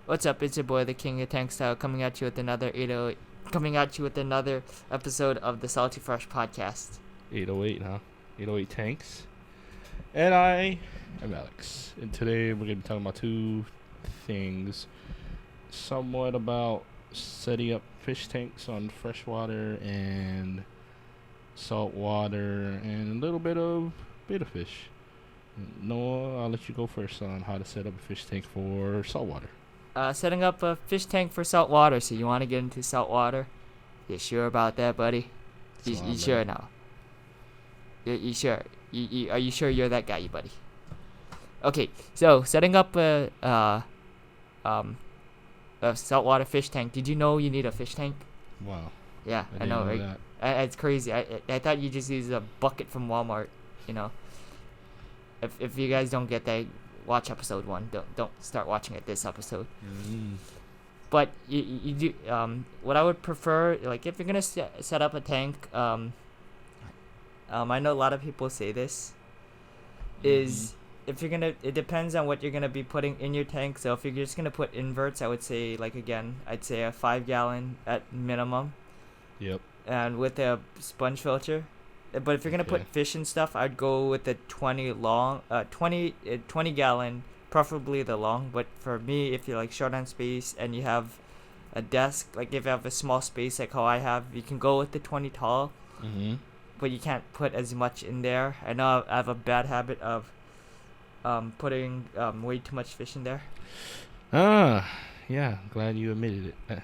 What's up? It's your boy, the King of Tank Style, coming at you with another 808, coming at you with another episode of the Salty Fresh podcast. 808, huh? 808 tanks. And I am Alex. And today we're going to be talking about two things. Somewhat about setting up fish tanks on freshwater and saltwater, and a little bit of betta fish. Noah, I'll let you go first on how to set up a fish tank for saltwater. Setting up a fish tank for saltwater. So you want to get into saltwater? You sure about that, buddy? You sure now? You sure? Are you sure you're that guy, buddy? Okay, so setting up a saltwater fish tank. Did you know you need a fish tank? Wow. Yeah, I didn't know, right? that. It's crazy. I thought you just use a bucket from Walmart. You know, if you guys don't get that, watch episode 1. Don't start watching it this episode. But you do what I would prefer, like if you're gonna set up a tank. I know a lot of people say this. Is if you're gonna, it depends on what you're gonna be putting in your tank. So if you're just gonna put inverts, I would say I'd say a 5-gallon at minimum. Yep. And with a sponge filter. But if you're gonna put fish and stuff, I'd go with the 20 gallon, preferably the long. But for me, if you're like short on space and you have a desk, like if you have a small space like how I have, you can go with the 20 tall. But you can't put as much in there. I know I have a bad habit of putting way too much fish in there. Yeah, glad you admitted it.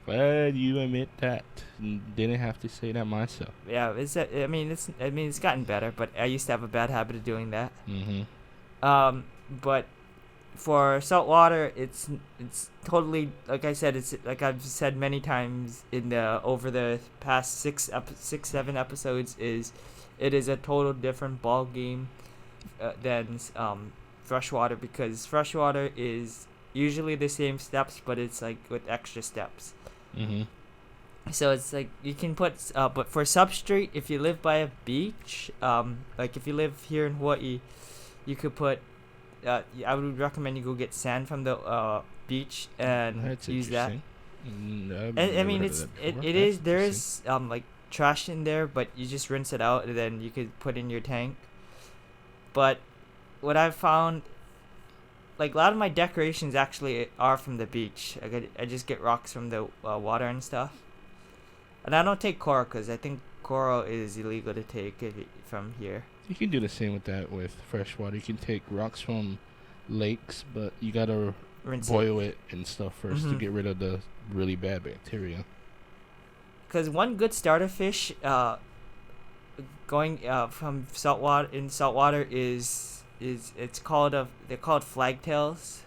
Glad you admit that. Didn't have to say that myself. Yeah, it's gotten better, but I used to have a bad habit of doing that. But for saltwater, it's totally, like I said, it's like I've said many times over the past 7 episodes, it is a total different ball game than freshwater, because freshwater is usually the same steps, but it's like with extra steps. So it's like you can put, but for substrate, if you live by a beach, like if you live here in Hawaii, you could put. I would recommend you go get sand from the beach and use that. And I mean, there is like trash in there, but you just rinse it out and then you could put in your tank. But what I've found, like a lot of my decorations actually are from the beach. I just get rocks from the water and stuff. And I don't take coral because I think coral is illegal to take from here. You can do the same with that with freshwater. You can take rocks from lakes, but you gotta boil it and stuff first to get rid of the really bad bacteria. Because one good starter fish, going from saltwater is it's called they're called flagtails,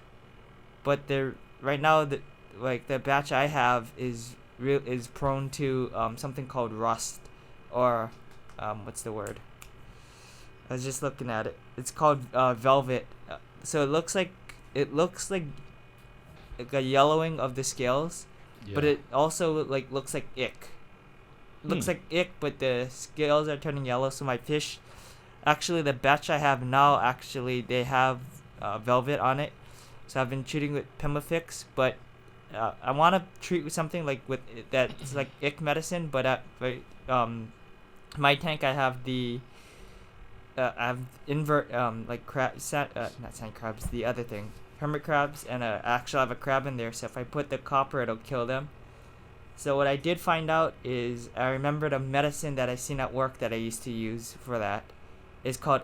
but they're right now the batch I have is prone to something called rust, or what's the word? I was just looking at it. It's called velvet. So it looks like a yellowing of the scales, but it also looks like ick. Looks like ick, but the scales are turning yellow. So my fish, actually, the batch I have now, actually they have velvet on it. So I've been treating with Pimafix, but I want to treat with something like with that's like ick medicine. But my tank I have I have invert like not sand crabs, the other thing, hermit crabs, and actually I have a crab in there. So if I put the copper, it'll kill them. So what I did find out is I remembered a medicine that I seen at work that I used to use for that. It's called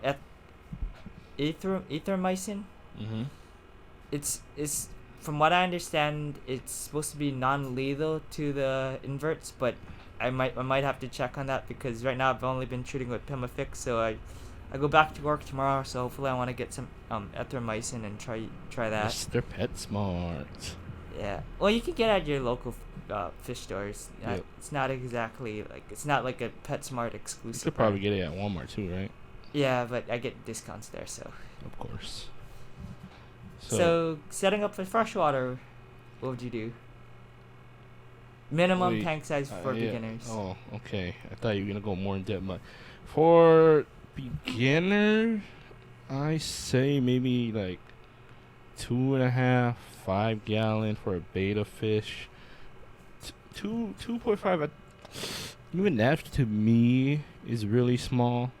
erythromycin. It's from what I understand, it's supposed to be non-lethal to the inverts, but I might have to check on that, because right now I've only been treating with Pimafix. So I go back to work tomorrow, so hopefully I want to get some erythromycin and try that. Mr. PetSmart. Yeah. Well, you can get at your local fish stores. It's not exactly it's not like a PetSmart exclusive. You could probably get it at Walmart too, right? Yeah, but I get discounts there, so. Of course. So setting up for freshwater, what would you do? Minimum tank size for beginners. Oh, okay. I thought you were gonna go more in depth, but for beginner, I say maybe like 2.5, 5 gallon for a beta fish. 2.5. Even that to me is really small.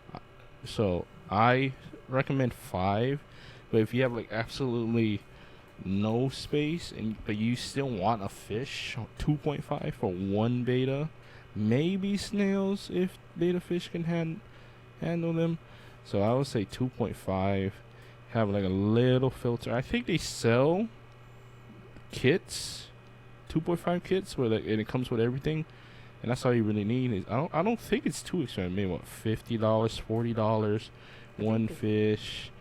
So I recommend 5. But if you have like absolutely no space but you still want a fish, 2.5 for one beta. Maybe snails if beta fish can handle them. So I would say 2.5. Have like a little filter. I think they sell kits, 2.5 kits, where and it comes with everything, and that's all you really need. Is I don't think it's too expensive. Maybe what, $50, $40, one fish.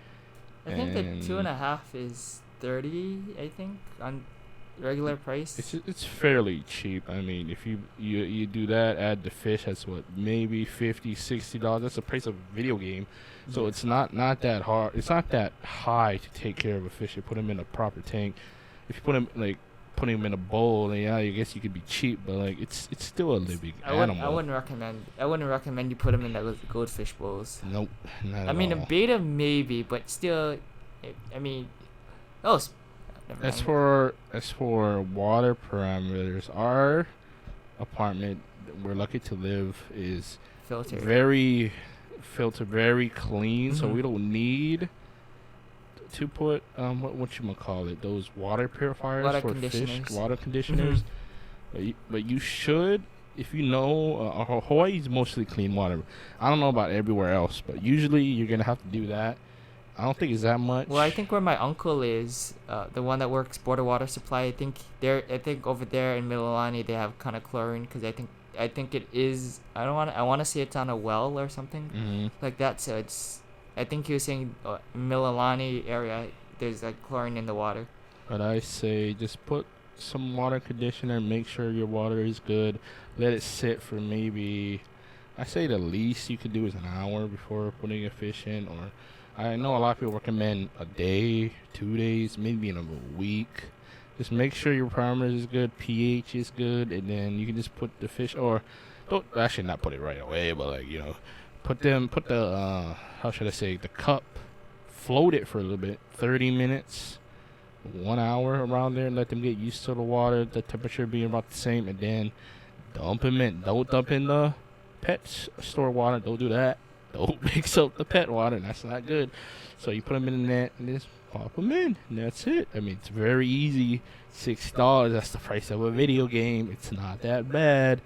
I think the 2.5 is 30. I think on regular price. It's fairly cheap. I mean, if you do that, add the fish, that's what, maybe $50-$60. That's the price of a video game. So it's not that hard. It's not that high to take care of a fish. You put them in a proper tank. If you put them in a bowl, then yeah, I guess you could be cheap, but like it's still a living animal. I wouldn't recommend you put them in the goldfish bowls. Nope, not I mean, at all. a beta maybe, but still, I mean, oh. As for water parameters, our apartment, we're lucky to live, is very clean, so we don't need to put what you call it, those water purifiers for fish, water conditioners. But you should, if you know, Hawaii's mostly clean water. I don't know about everywhere else, but usually you're gonna have to do that. I don't think it's that much. Well, I think where my uncle is, the one that works border water supply, I think over there in Mililani they have kind of chlorine, because I think it is. I want to say it's on a well or something like that. So I think he was saying Mililani area, there's like chlorine in the water. But I say just put some water conditioner. Make sure your water is good. Let it sit for maybe, I say the least you could do is an hour before putting a fish in, or I know a lot of people recommend a day, 2 days, maybe in a week. Just make sure your parameters is good, pH is good, and then you can just put the fish, or don't actually not put it right away, but like, put the how should I say, the cup, float it for a little bit, 30 minutes, 1 hour around there, and let them get used to the water, the temperature being about the same, and then dump them in. Don't dump in the pet store water. Don't do that. Don't mix up the pet water. That's not good. So you put them in the net and just pop them in, and that's it. I mean, it's very easy. $6. That's the price of a video game. It's not that bad.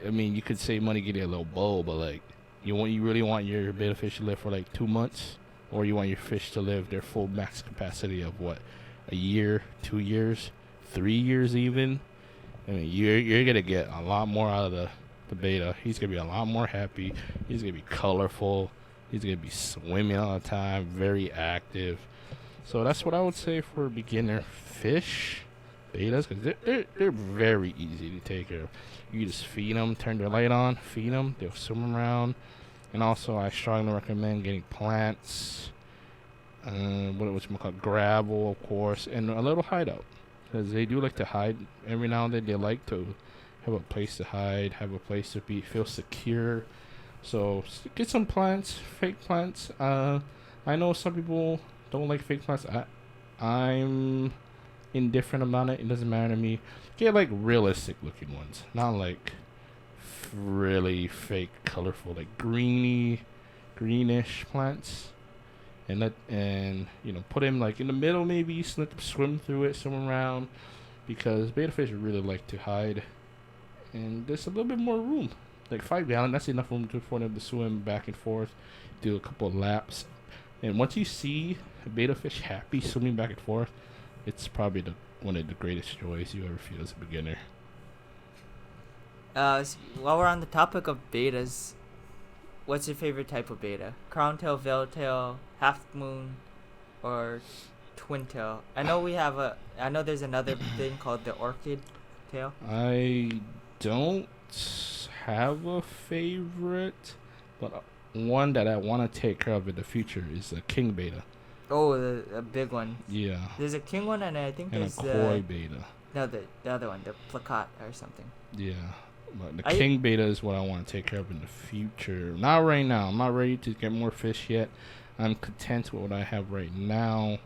I mean, you could save money getting a little bowl, but like, you really want your betta fish to live for like 2 months, or you want your fish to live their full max capacity of what, a year, 2 years, 3 years even. I mean, you're gonna get a lot more out of the beta. He's gonna be a lot more happy. He's gonna be colorful. He's gonna be swimming all the time, very active. So that's what I would say for beginner fish betas, because they're very easy to take care of. You just feed them, turn the light on, feed them, they'll swim around. And also, I strongly recommend getting plants, gravel, of course, and a little hideout, because they do like to hide every now and then. They like to have a place to hide, have a place to feel secure. So get some plants, fake plants. I know some people don't like fake plants. I'm indifferent about it. It doesn't matter to me. Get like realistic looking ones, not like really fake, colorful, like greenish plants. And put them like in the middle, maybe let them swim through it, swim around, because betta fish really like to hide. And there's a little bit more room, like 5 gallon. That's enough room for them to swim back and forth, do a couple of laps. And once you see a betta fish happy swimming back and forth, it's probably one of the greatest joys you ever feel as a beginner. While we're on the topic of betas, what's your favorite type of beta? Crown tail, veil tail, half moon, or twin tail? I know there's another thing called the orchid tail. I don't have a favorite, but one that I want to take care of in the future is a king beta. Oh, the big one. Yeah. There's a king one, and I think there's a koi beta. No, the other one, the plakat or something. Yeah. But the king beta is what I want to take care of in the future. Not right now. I'm not ready to get more fish yet. I'm content with what I have right now.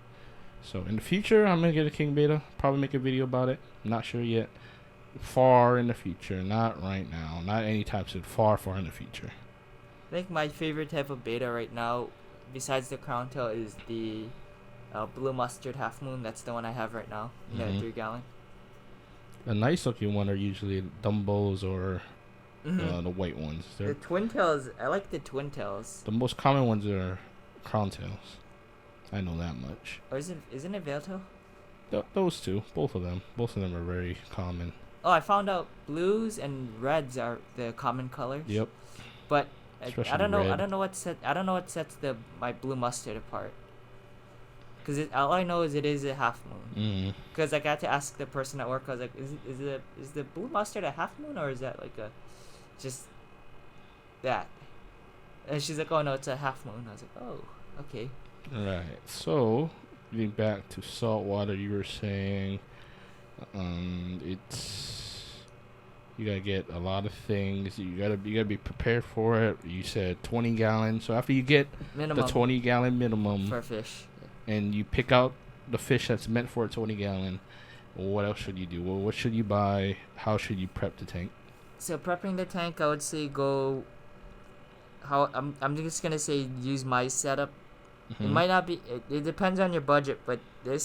So in the future, I'm gonna get a king beta. Probably make a video about it. Not sure yet. Far in the future, not right now. Not anytime soon. Far, far in the future. I think my favorite type of beta right now, besides the crown tail, is the blue mustard half moon. That's the one I have right now. The 3-gallon. The nice looking one are usually Dumbos or Mm-hmm. the white ones. The They're twin tails. I like the twin tails. the most common ones are crown tails. I know that much. Or isn't it veil tail? Those two, both of them are very common. Oh, I found out blues and reds are the common colors. Yep. But I Especially don't know. I red. don't know what sets my blue mustard apart. Cause all I know is it is a half moon. Cause like, I had to ask the person at work. I was like, is the blue mustard a half moon, or is that like a just that? And she's like, oh no, it's a half moon. I was like, oh, okay. Right. So, getting back to saltwater, you were saying, it's you gotta get a lot of things. You gotta be prepared for it. You said 20 gallons. So after you get Minimum the 20 gallon minimum, for a fish. and you pick out the fish that's meant for a 20 gallon, what else should you do? Well, what should you buy? How should you prep the tank? So prepping the tank, I would say go. I'm just gonna say use my setup. It might not be. It depends on your budget, but I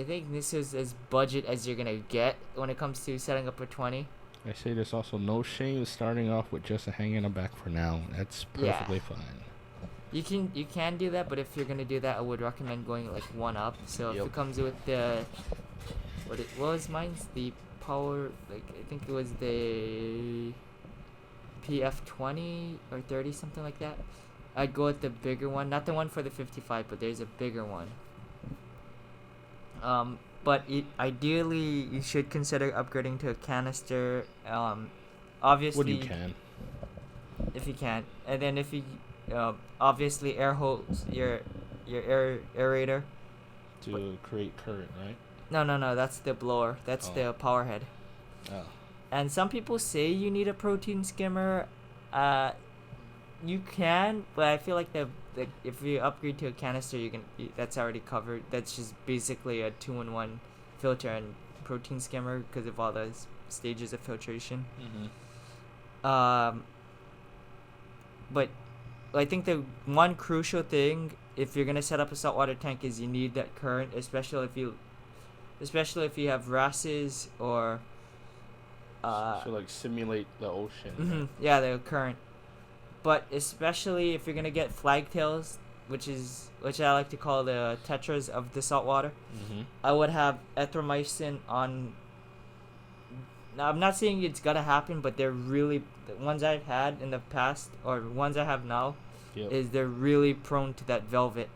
think this is as budget as you're gonna get when it comes to setting up a 20. I say there's also no shame in starting off with just a hang in the back for now. That's perfectly fine. You can do that, but if you're gonna do that, I would recommend going like one up. So if Yep. it comes with the what was mine's the power, like I think it was the PF 20 or 30, something like that. I'd go with the bigger one, not the one for the 55, but there's a bigger one. But ideally you should consider upgrading to a canister. Obviously, What you can. if you can, and then if you obviously air hose your aerator. To create current, right? No, that's the blower. That's the power head. Oh. And some people say you need a protein skimmer. You can, but I feel like if you upgrade to a canister, that's already covered. That's just basically a 2-in-1 filter and protein skimmer because of all the stages of filtration. But I think the one crucial thing if you're gonna set up a saltwater tank is you need that current, especially if you have wrasses or So like simulate the ocean. yeah, the current. But especially if you're gonna get flagtails, which I like to call the tetras of the saltwater, I would have erythromycin on. Now I'm not saying it's gonna happen, but they're really the ones I've had in the past or ones I have now. Yep. Is they're really prone to that velvet,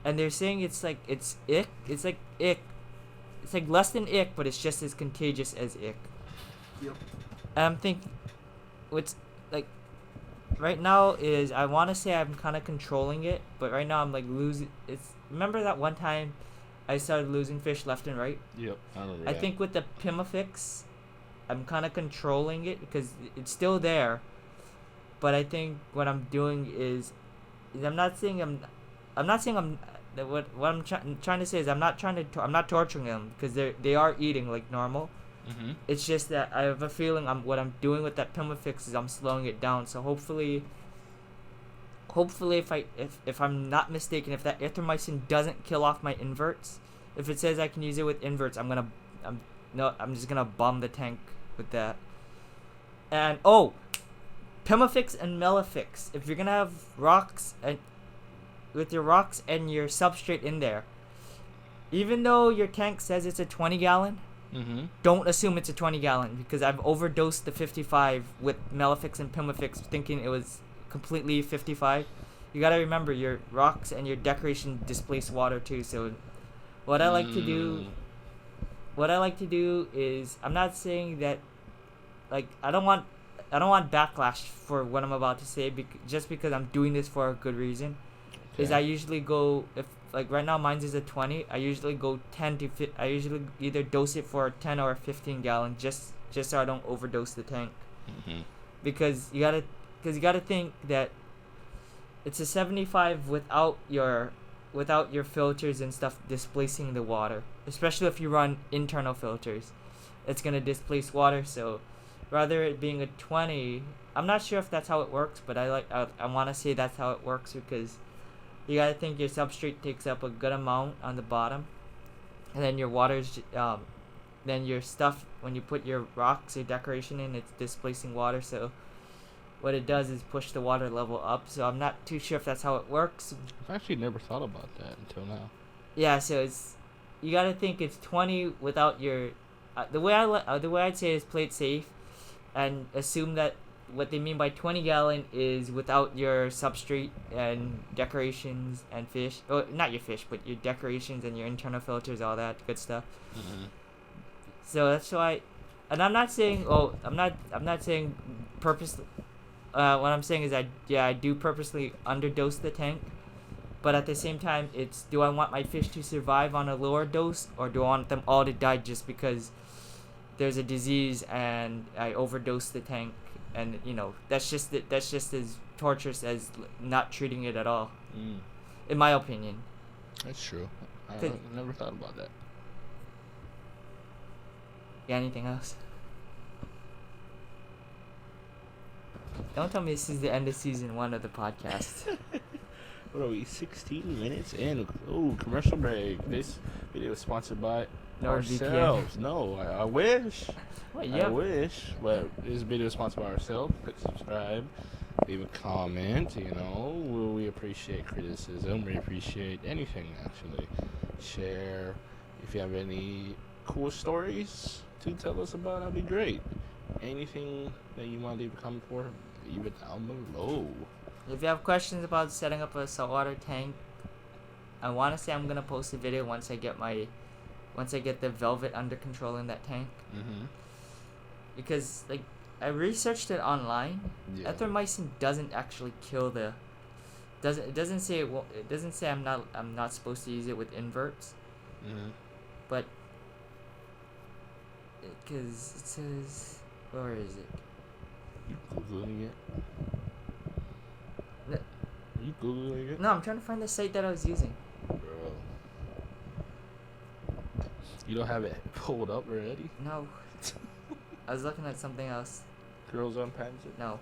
and they're saying it's like ick. It's like ick. It's like less than ick, but it's just as contagious as ick. Yep. And I'm thinking, what's like right now is I want to say I'm kind of controlling it, but right now I'm like losing. Remember that one time I started losing fish left and right? Yep, I remember. I think with the Pimafix, I'm kind of controlling it because it's still there. But I think what I'm doing is what I'm trying to say is I'm not torturing them because they are eating like normal. It's just that I have a feeling what I'm doing with that Pimafix is I'm slowing it down. So hopefully if I'm not mistaken, if that erythromycin doesn't kill off my inverts, if it says I can use it with inverts, I'm just gonna bomb the tank with that. And Pimafix and Melafix. If you're gonna have rocks and with your rocks and your substrate in there, even though your tank says it's a 20-gallon, don't assume it's a 20-gallon because I've overdosed the 55 with Melafix and Pimafix thinking it was completely 55. You gotta remember your rocks and your decoration displace water too. So what I like to do is I'm not saying that like I don't want backlash for what I'm about to say just because I'm doing this for a good reason. Okay. Is I usually go if like right now mine's is a 20. I usually go 10 to 50. I usually either dose it for a 10 or a 15-gallon just so I don't overdose the tank. Because you gotta think that it's a 75 without your without your filters and stuff displacing the water, especially if you run internal filters, it's gonna displace water. So rather it being a 20, I'm not sure if that's how it works, but I want to say that's how it works, because you gotta think your substrate takes up a good amount on the bottom, and then your then your stuff, when you put your rocks or decoration in, it's displacing water. So what it does is push the water level up. So I'm not too sure if that's how it works. I've actually never thought about that until now. Yeah, so you gotta think it's 20 without your the way I'd say is play it safe, and assume that what they mean by 20 gallon is without your substrate and decorations and fish. Oh, not your fish, but your decorations and your internal filters, all that good stuff. Mm-hmm. So that's why, and I'm not saying I'm not saying purposely. What I'm saying is I do purposely underdose the tank, but at the same time, it's, do I want my fish to survive on a lower dose, or do I want them all to die just because there's a disease and I overdose the tank? And that's just as torturous as not treating it at all, in my opinion. That's true. I never thought about that. Yeah, anything else? Don't tell me this is the end of season 1 of the podcast. What are we, 16 minutes in? Oh, commercial break. This video is sponsored by ourselves. No, I wish. Well, yeah. I wish, but this video is sponsored by ourselves. Click subscribe, leave a comment. We appreciate criticism. We appreciate anything, actually. Share. If you have any cool stories to tell us about, that'd be great. Anything that you want to leave a comment for, leave it down below. If you have questions about setting up a saltwater tank, I want to say I'm gonna post a video once I get the velvet under control in that tank. Mm-hmm. Because I researched it online. Yeah. Erythromycin doesn't actually kill the. It doesn't say it won't, it doesn't say I'm not supposed to use it with inverts. Mm-hmm. But because it says, where is it? You googling it? No. Are you googling it? No, I'm trying to find the site that I was using. Bro. You don't have it pulled up already? No. I was looking at something else. Girls on Panzer? No.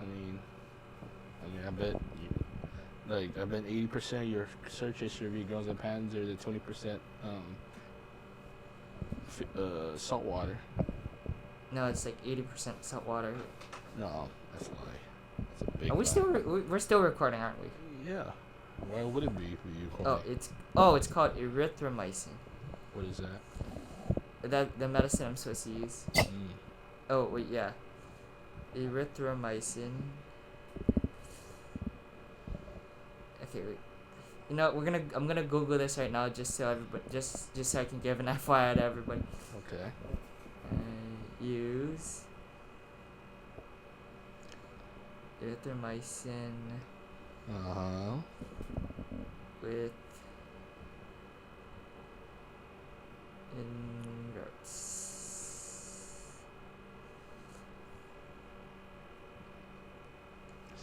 I bet I bet 80% of your search history will be girls on Panzer, the 20% saltwater. No, it's 80% saltwater. No, that's a lie. That's a big Are we lie. we're still recording, aren't we? Yeah. Why would it be for you? It's called erythromycin. What is that? The medicine I'm supposed to use. Mm. Oh wait, yeah. Erythromycin. Okay, wait. I'm gonna Google this right now just so everybody, just so I can give an FYI to everybody. Okay. Use erythromycin with inverts.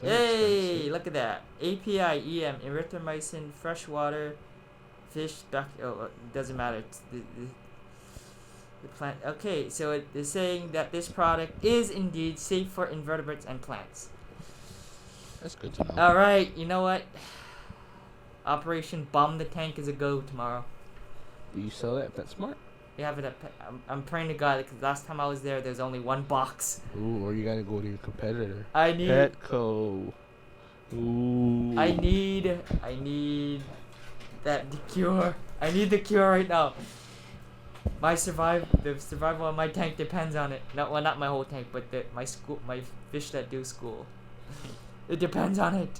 Hey, look at that. API, EM, erythromycin, freshwater, fish, doesn't matter. It's the plant. Okay, so it is saying that this product is indeed safe for invertebrates and plants. That's good to know. Alright, you know what? Operation Bomb the Tank is a go tomorrow. Do you sell that at PetSmart? We have it at I'm praying to God, because last time I was there's only one box. Ooh, or you gotta go to your competitor. I need Petco. Ooh. I need that cure. I need the cure right now. The survival of my tank depends on it. Not my whole tank, but my fish that do school. It depends on it.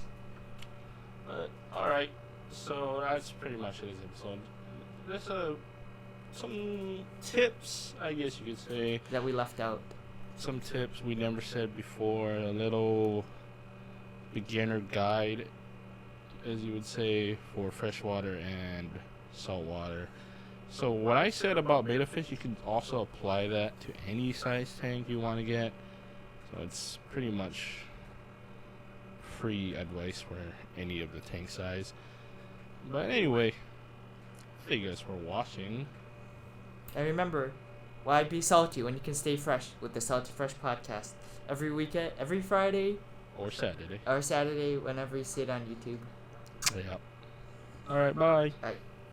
But alright, so that's pretty much this episode. There's some tips, I guess you could say. That we left out. Some tips we never said before. A little beginner guide, as you would say, for freshwater and saltwater. So what I said about betta fish, you can also apply that to any size tank you want to get. So it's pretty much free advice for any of the tank size. But anyway, thank you guys for watching. And remember, why be salty when you can stay fresh with the Salty Fresh podcast? Every weekend, every Friday Or Saturday. or Saturday, whenever you see it on YouTube. Yeah. Alright, bye. Alright.